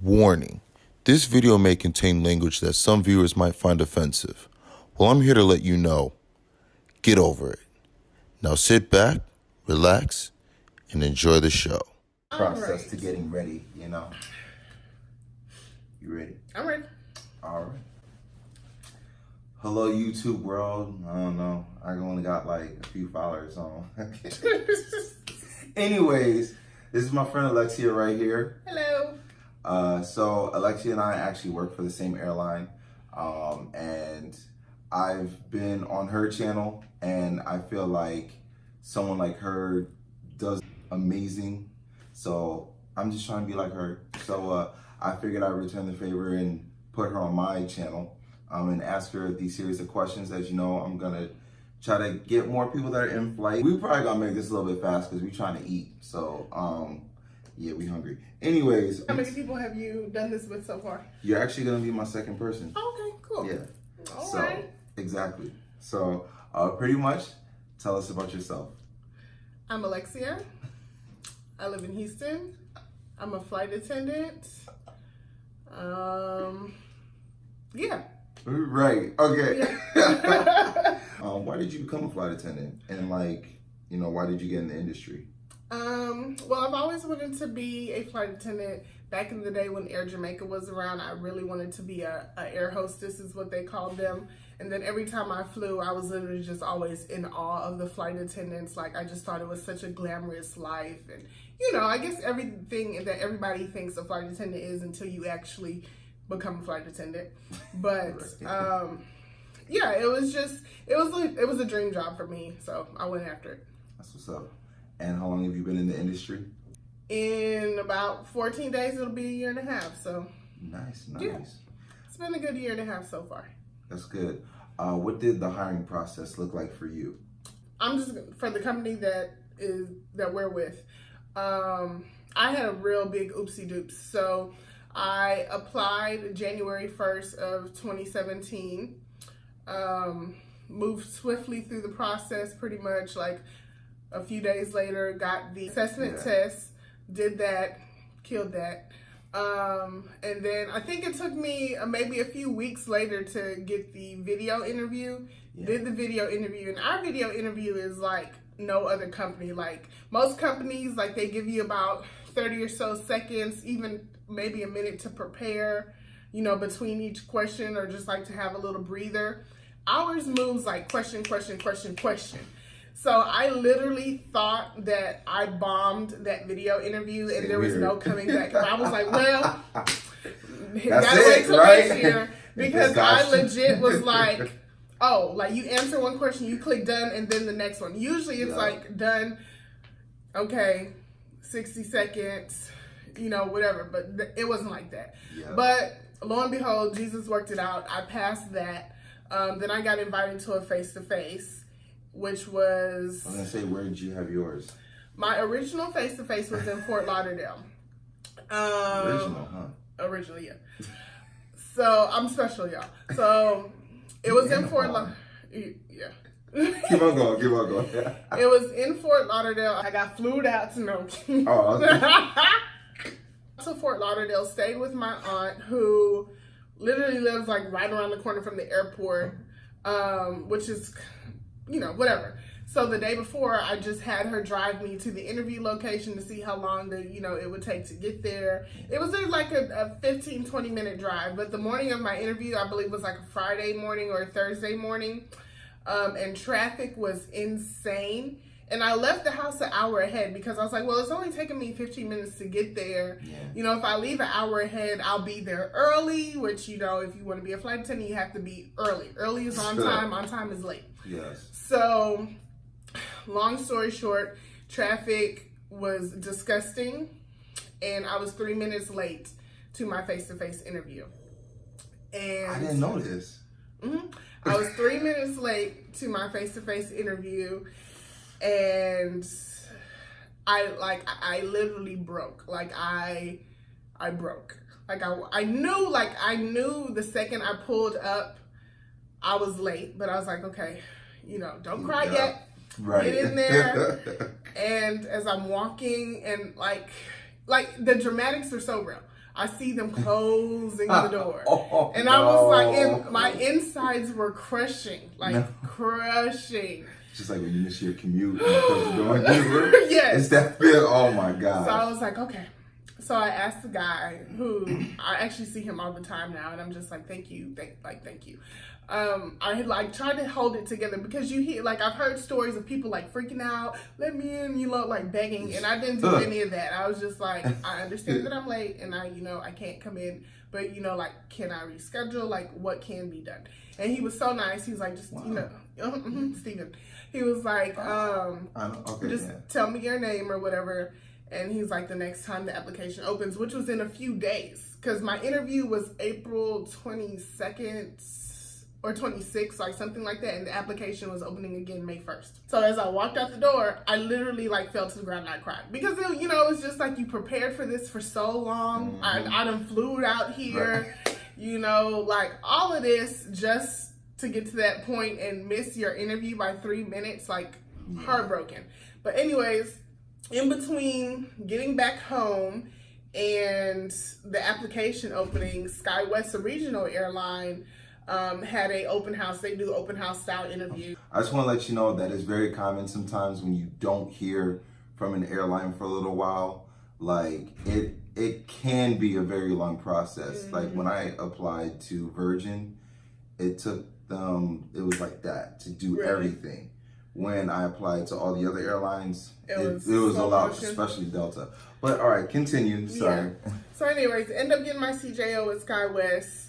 Warning, this video may contain language that some viewers might find offensive. Well, I'm here to let you know, get over it. Now sit back, relax, and enjoy the show. Process to getting ready, you know. You ready? I'm ready. All right. Hello, YouTube world. I don't know. I only got like a few followers on. Anyways, this is my friend Alexia right here. Hello. So Alexia and I actually work for the same airline, and I've been on her channel, and I feel like someone like her does amazing. So I'm just trying to be like her. So I figured I'd return the favor and put her on my channel and ask her these series of questions. As you know, I'm gonna try to get more people that are in flight. We probably gonna make this a little bit fast because we're trying to eat. So yeah, we hungry. Anyways. How many people have you done this with so far? You're actually gonna be my second person. Okay, cool. Yeah. All so, right. Exactly. So pretty much, tell us about yourself. I'm Alexia. I live in Houston. I'm a flight attendant. Yeah. Right. Okay. Yeah. Why did you become a flight attendant? And why did you get in the industry? Well, I've always wanted to be a flight attendant. Back in the day when Air Jamaica was around, I really wanted to be a air hostess is what they called them. And then every time I flew, I was literally just always in awe of the flight attendants. Like, I just thought it was such a glamorous life. And, I guess everything that everybody thinks a flight attendant is until you actually become a flight attendant. But, yeah, it was a dream job for me. So I went after it. That's what's up. And how long have you been in the industry? In about 14 days, it'll be a year and a half. So nice. Yeah, it's been a good year and a half so far. That's good. What did the hiring process look like for you? I'm just for the company that we're with. I had a real big oopsie doops. So I applied January 1st of 2017. Moved swiftly through the process, pretty much like. A few days later, got the assessment test, did that, killed that. And then I think it took me maybe a few weeks later to get the video interview. Yeah. Did the video interview, and our video interview is like no other company. Like most companies, like they give you about 30 or so seconds, even maybe a minute to prepare, between each question, or just like to have a little breather. Ours moves like question, question, question, question. So I literally thought that I bombed that video interview and there was no coming back. And I was like, well, gotta wait till next year. Because I legit was like, oh, like you answer one question, you click done, and then the next one. Usually it's like done, okay, 60 seconds, whatever. But it wasn't like that. Yeah. But lo and behold, Jesus worked it out. I passed that. Then I got invited to a face-to-face. Which was... I was going to say, where did you have yours? My original face-to-face was in Fort Lauderdale. Original, huh? Original, yeah. So, I'm special, y'all. So, it was in Fort Lauderdale. Yeah. Keep on going. It was in Fort Lauderdale. I got flued out to to Fort Lauderdale, stayed with my aunt, who literally lives like right around the corner from the airport, which is... whatever. So the day before, I just had her drive me to the interview location to see how long it would take to get there. It was like a 15, 20 minute drive. But the morning of my interview, I believe was like a Friday morning or a Thursday morning. And traffic was insane. And I left the house an hour ahead because I was like, well, it's only taking me 15 minutes to get there. Yeah. If I leave an hour ahead, I'll be there early, which, if you want to be a flight attendant, you have to be early. Early is on time is late. Yes. So, long story short, traffic was disgusting, and I was 3 minutes late to my face-to-face interview. And I didn't know this. Mm-hmm. I was 3 minutes late to my face-to-face interview, and I literally broke. I broke. I knew the second I pulled up, I was late, but I was like, okay, don't cry yet. Right. Get in there. And as I'm walking, and like the dramatics are so real. I see them closing the door. And no. I was like, my insides were crushing, crushing. Just like when you miss your commute and you close the door. Yes. It's that feel. Oh my God. So I was like, okay. So I asked the guy who I actually see him all the time now, and I'm just like, thank you. Thank you. I had like tried to hold it together because you hear, like, I've heard stories of people like freaking out, let me in, like begging, and I didn't do any of that. I was just like, I understand that I'm late and I can't come in, but like, can I reschedule? Like, what can be done? And he was so nice. He was like, just, Steven. He was like, tell me your name or whatever. And he's like, the next time the application opens, which was in a few days, because my interview was April 22nd or 26th, like something like that, and the application was opening again May 1st. So as I walked out the door, I literally like fell to the ground and I cried. Because, it was just like, you prepared for this for so long. I done flew out here, like all of this just to get to that point and miss your interview by 3 minutes, like heartbroken. But anyways, in between getting back home and the application opening, SkyWest, a regional airline, had a open house. They do open house style interview. I just want to let you know that it's very common sometimes when you don't hear from an airline for a little while. Like it can be a very long process. Mm-hmm. Like when I applied to Virgin, it took them, it was like that to do everything. When I applied to all the other airlines, it was a lot, especially Delta. But all right, continue. Sorry. Yeah. So anyways, end up getting my CJO at SkyWest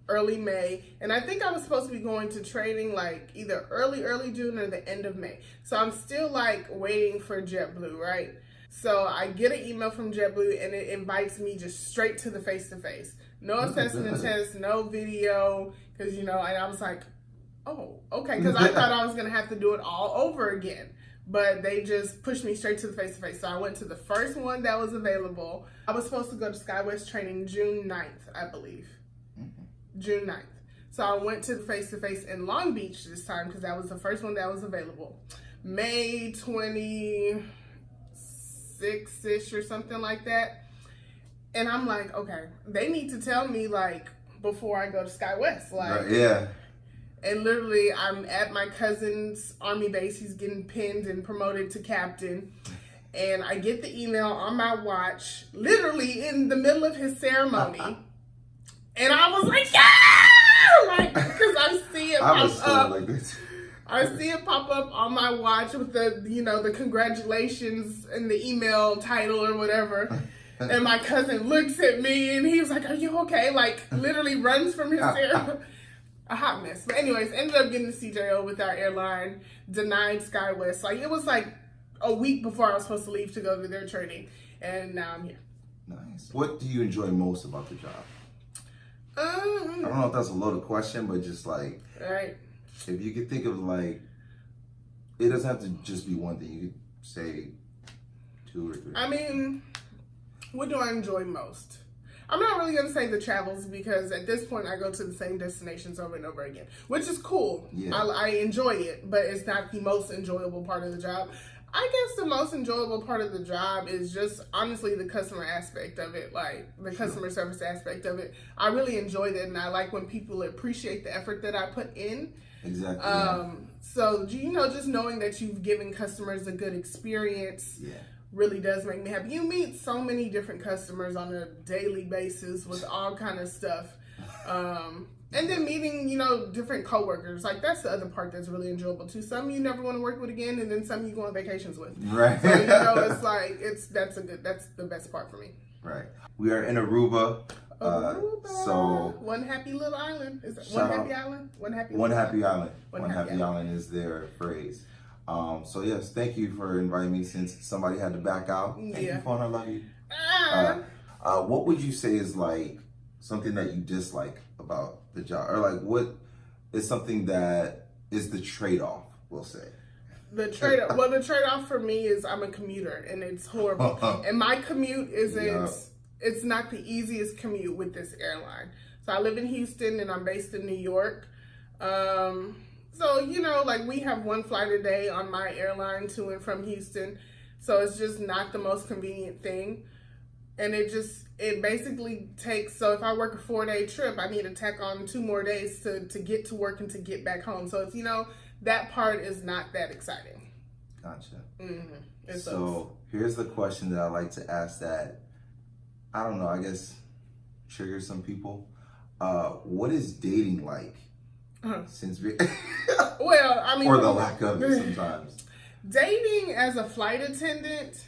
early May. And I think I was supposed to be going to training like either early June or the end of May. So I'm still like waiting for JetBlue, right? So I get an email from JetBlue and it invites me just straight to the face-to-face. No assessment test, no video, because, and I was like, oh, okay, because I thought I was going to have to do it all over again. But they just pushed me straight to the face-to-face. So I went to the first one that was available. I was supposed to go to SkyWest training June 9th, I believe. June 9th. So I went to the face-to-face in Long Beach this time because that was the first one that was available. May 26th-ish or something like that. And I'm like, okay, they need to tell me, like, before I go to SkyWest. Like, yeah. And literally, I'm at my cousin's Army base. He's getting pinned and promoted to captain. And I get the email on my watch, literally in the middle of his ceremony. And I was like, yeah! Like, because I see it pop up. Like this. I see it pop up on my watch with the, the congratulations and the email title or whatever. And my cousin looks at me and he was like, are you okay? Like, literally runs from his ceremony. A hot mess. But anyways, ended up getting the CJO with our airline, denied SkyWest. Like, it was like a week before I was supposed to leave to go to their training. And now I'm here. Nice. What do you enjoy most about the job? I don't know if that's a loaded question, but just like, right. If you could think of like, it doesn't have to just be one thing. You could say 2 or 3. I mean, what do I enjoy most? I'm not really going to say the travels because at this point I go to the same destinations over and over again, which is cool. Yeah. I enjoy it, but it's not the most enjoyable part of the job. I guess the most enjoyable part of the job is just honestly the customer aspect of it, like the customer service aspect of it. I really enjoy that, and I like when people appreciate the effort that I put in. Exactly. So, just knowing that you've given customers a good experience really does make me happy. You meet so many different customers on a daily basis with all kind of stuff. And then meeting, different coworkers. Like, that's the other part that's really enjoyable, too. Some you never want to work with again, and then some you go on vacations with. Right. So, it's like, that's the best part for me. Right. We are in Aruba. So one happy little island. Is it one happy island? One happy island. One happy island is their phrase. So yes, thank you for inviting me since somebody had to back out. Thank you, phone. I love you. What would you say is like something that you dislike about the job, or like what is something that is the trade-off? We'll say. The trade-off for me is I'm a commuter and it's horrible. And my commute it's not the easiest commute with this airline. So I live in Houston and I'm based in New York. So, like we have one flight a day on my airline to and from Houston. So it's just not the most convenient thing. And it it basically takes, so if I work a 4-day trip, I need to tack on 2 more days to get to work and to get back home. So it's, that part is not that exciting. Gotcha. Mm-hmm. So here's the question that I like to ask that, I don't know, I guess triggers some people. What is dating like? Since we well, I mean, or the lack of it sometimes. Dating as a flight attendant,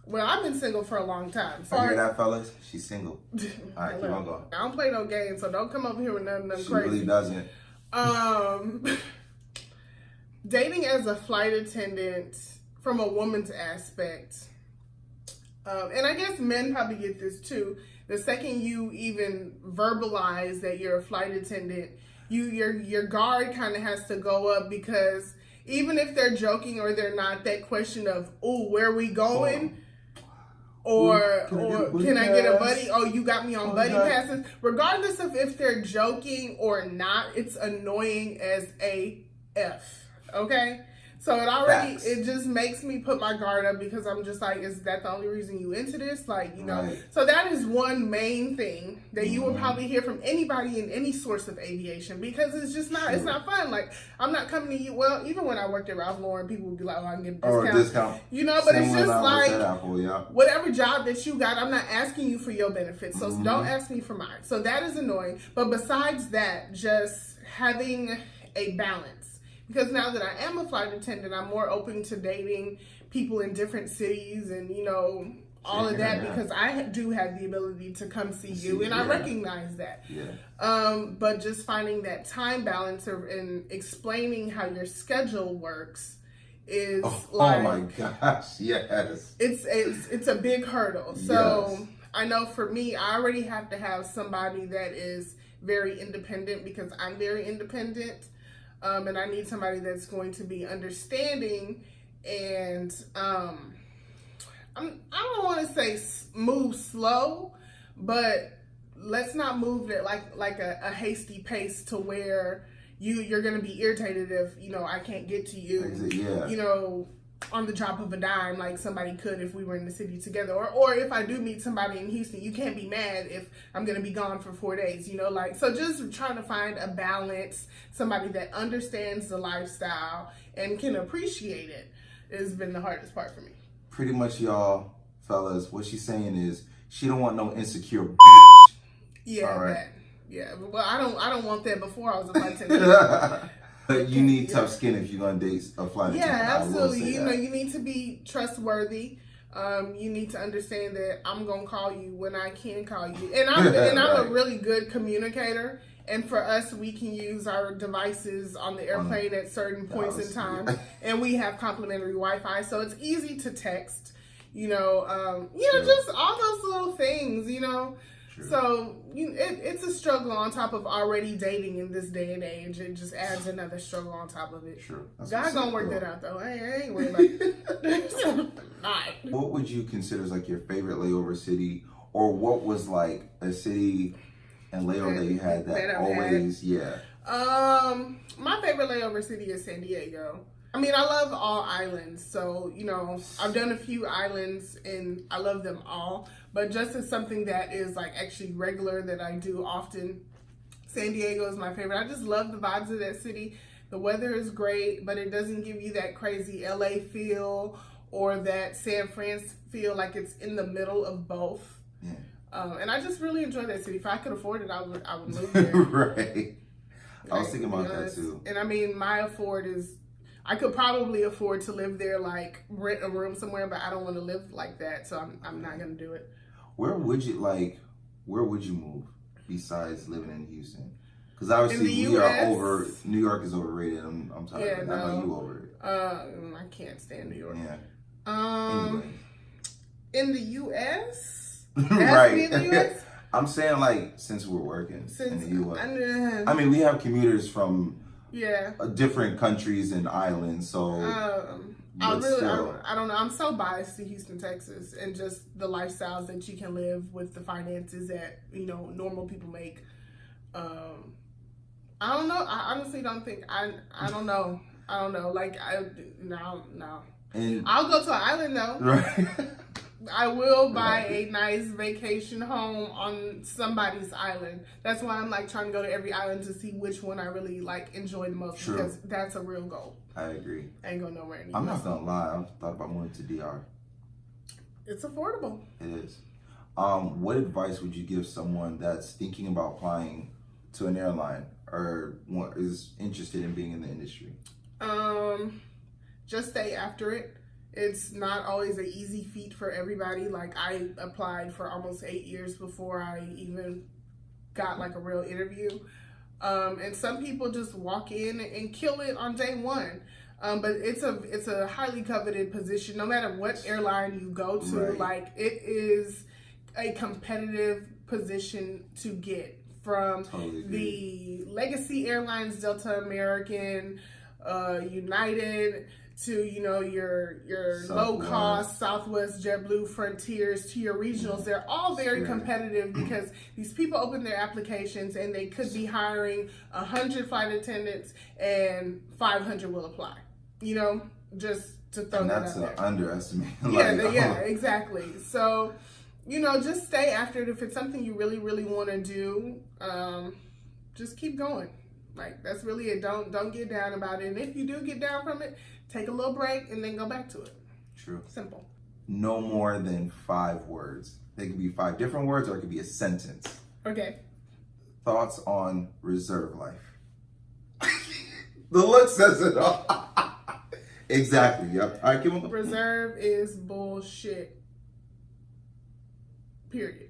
well, I've been single for a long time. I hear that, fellas? She's single. All right, keep on going. I don't play no games, so don't come over here with nothing crazy. She really doesn't. Dating as a flight attendant from a woman's aspect, and I guess men probably get this too. The second you even verbalize that you're a flight attendant, your guard kind of has to go up, because even if they're joking or they're not, that question of, "Oh, where are we going?" Or can I get a buddy? Oh, you got me on buddy passes. Regardless of if they're joking or not, it's annoying as AF. Okay? So it just makes me put my guard up, because I'm just like, is that the only reason you into this? Like, Right. So that is one main thing that you will probably hear from anybody in any source of aviation, because it's just not, it's not fun. Like, I'm not coming to you. Well, even when I worked at Ralph Lauren, people would be like, oh, I can get a discount. Or a discount. But it's just like, Apple, yeah. whatever job that you got, I'm not asking you for your benefits. So don't ask me for mine. So that is annoying. But besides that, just having a balance. Because now that I am a flight attendant, I'm more open to dating people in different cities and, all of that, because I do have the ability to come see you, and I recognize that. Yeah. But just finding that time balance and explaining how your schedule works is oh my gosh, yes. It's a big hurdle. So I know for me, I already have to have somebody that is very independent, because I'm very independent. And I need somebody that's going to be understanding, and I don't want to say move slow, but let's not move at like a hasty pace to where you're going to be irritated if I can't get to you. On the drop of a dime, like somebody could if we were in the city together, or if I do meet somebody in Houston, you can't be mad if I'm gonna be gone for 4 days, so just trying to find a balance, somebody that understands the lifestyle and can appreciate it has been the hardest part for me. Pretty much, y'all fellas, what she's saying is she don't want no insecure bitch. Yeah, all right. Yeah, well, I don't want that before I was a flight attendant. But you need tough skin if you're gonna date a flight attendant. Yeah, absolutely. You need to be trustworthy. You need to understand that I'm gonna call you when I can call you, and I'm a really good communicator. And for us, we can use our devices on the airplane at certain points in time, and we have complimentary Wi-Fi, so it's easy to text. Just all those little things. So it's a struggle on top of already dating in this day and age. It just adds another struggle on top of it. Sure. God gonna work that out though. I ain't worried about it. What would you consider as like your favorite layover city, or what was like a city and layover that you had that always my favorite layover city is San Diego. I mean, I love all islands, so, I've done a few islands and I love them all, but just as something that is like actually regular that I do often, San Diego is my favorite. I just love the vibes of that city. The weather is great, but it doesn't give you that crazy LA feel or that San Fran feel, like it's in the middle of both. Yeah. And I just really enjoy that city. If I could afford it, I would move there. Right. I was thinking about that too. And I mean, I could probably afford to live there, like rent a room somewhere, but I don't want to live like that, so I'm not gonna do it. Where would you move besize living in Houston? Because obviously New York is overrated. I'm tired. Yeah, I know you over it. I can't stand New York. Yeah. Anyway. In the U.S. Right. In the U.S. I'm saying, like, since we're working in the U.S. I mean, we have commuters from different countries and islands, so I don't know. I'm so biased to Houston, Texas, and just the lifestyles that you can live with the finances that normal people make. I don't know. I honestly don't think I don't know. Like no. And I'll go to an island though. Right. I will buy a nice vacation home on somebody's island. That's why I'm like trying to go to every island to see which one I really like enjoy the most. True. Because that's a real goal. I agree. I ain't going nowhere anymore. I'm not gonna lie. I've thought about moving to DR. It's affordable. It is. What advice would you give someone that's thinking about applying to an airline or is interested in being in the industry? Just stay after it. It's not always an easy feat for everybody. Like, I applied for almost 8 years before I even got like a real interview. And some people just walk in and kill it on day one. But it's a highly coveted position. No matter what airline you go to, Right. like, it is a competitive position to get. From Totally the legacy airlines, Delta, American, United, to, you know, your low cost Southwest, JetBlue, Frontiers, to your regionals. They're all very competitive because these people open their applications and they could be hiring 100 flight attendants and 500 will apply. You know, just to throw that out there. And that's an underestimate. Yeah, exactly. So, you know, just stay after it. If it's something you really, really want to do, just keep going. Like, that's really it. Don't get down about it. And if you do get down from it, take a little break and then go back to it. True. Simple. No more than 5 words. They could be 5 different words or it could be a sentence. Okay. Thoughts on reserve life? The look says it all. Exactly. Yep. All right, give them. Reserve is bullshit. Period.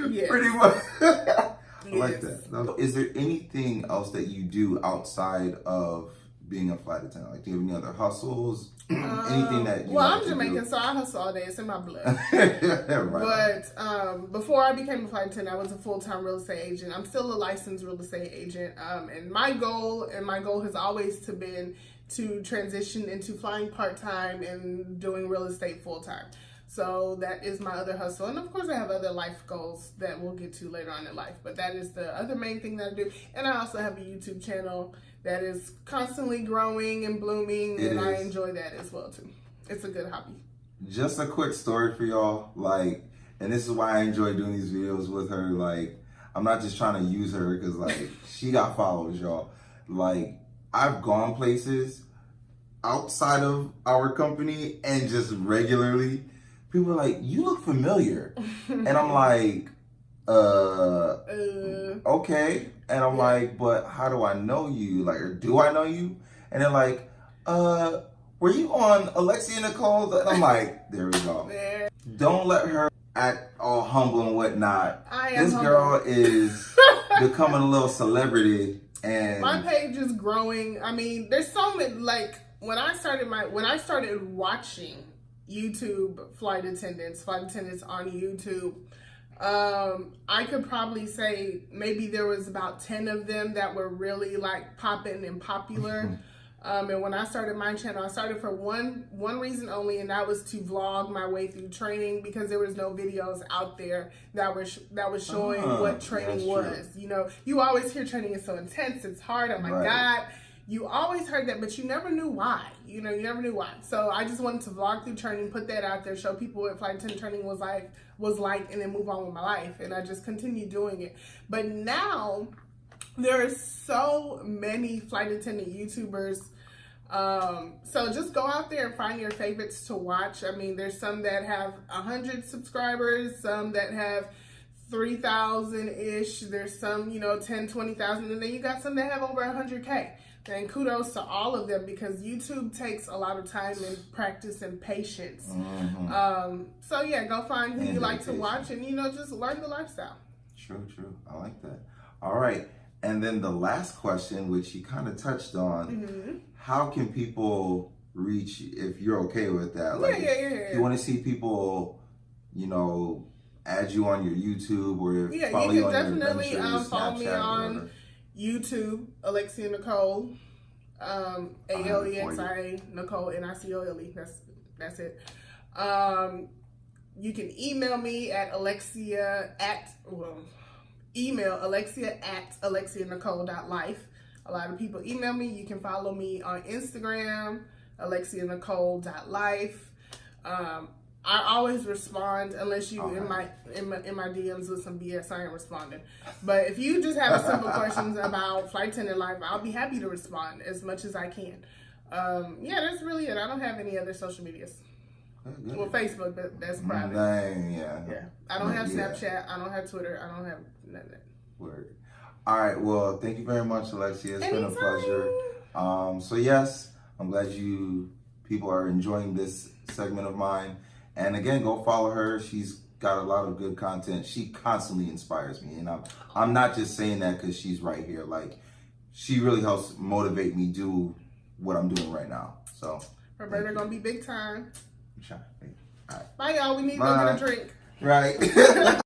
Yes. Pretty much. I Yes. like that. Now, is there anything else that you do outside of being a flight attendant? Like, do you have any other hustles? Anything that you well, like I'm to Jamaican, do? so I hustle all day. It's in my blood. Right. But before I became a flight attendant, I was a full-time real estate agent. I'm still a licensed real estate agent. And my goal has always been to transition into flying part-time and doing real estate full-time. So that is my other hustle. And of course I have other life goals that we'll get to later on in life. But that is the other main thing that I do. And I also have a YouTube channel that is constantly growing and blooming. And I enjoy that as well too. It's a good hobby. Just a quick story for y'all. Like, and this is why I enjoy doing these videos with her. Like, I'm not just trying to use her because like she got followers, y'all. Like, I've gone places outside of our company and just regularly. People are like, you look familiar. And I'm like, okay. And I'm like, but how do I know you? Like, or do I know you? And they're like, were you on Alexia Nicole? And I'm like, there we go. There. Don't let her act all humble and whatnot. This humble. girl is becoming a little celebrity. And my page is growing. I mean, there's so many, like, when I started watching YouTube flight attendants on YouTube, I could probably say maybe there was about 10 of them that were really like popping and popular. And when I started my channel, I started for one reason only, and that was to vlog my way through training because there was no videos out there that was showing what training was. You know, you always hear training is so intense, it's hard. Oh my God. You always heard that, but you never knew why. You know, you never knew why. So I just wanted to vlog through training, put that out there, show people what flight attendant training was like, and then move on with my life. And I just continued doing it. But now there are so many flight attendant YouTubers. So just go out there and find your favorites to watch. I mean, there's some that have 100 subscribers, some that have 3,000-ish. There's some, 10, 20,000. And then you got some that have over 100K. And kudos to all of them because YouTube takes a lot of time and practice and patience. So yeah, go find who you like to watch and, just learn the lifestyle. True. I like that. All right. And then the last question, which you kind of touched on, how can people reach, if you're okay with that? Like, if you want to see people, add you on your YouTube or follow you on your definitely follow me Snapchat, on YouTube, Alexia Nicole, Alexia Nicole, Nicole. That's it. You can email me at email Alexia at alexianicole.life. A lot of people email me. You can follow me on Instagram, alexianicole.life. I always respond unless you in my DMs with some BS. I ain't responding. But if you just have simple questions about flight attendant life, I'll be happy to respond as much as I can. Yeah, that's really it. I don't have any other social medias. Good. Well, Facebook, but that's private. Yeah. I don't have Snapchat. I don't have Twitter. I don't have none of that. Word. All right. Well, thank you very much, Alexia. It's been a Anytime. pleasure. So yes, I'm glad people are enjoying this segment of mine. And again, go follow her. She's got a lot of good content. She constantly inspires me, and I'm not just saying that because she's right here. Like, she really helps motivate me do what I'm doing right now. So Her brother gonna be big time. all right. Bye, y'all. We need to go get a drink. Right.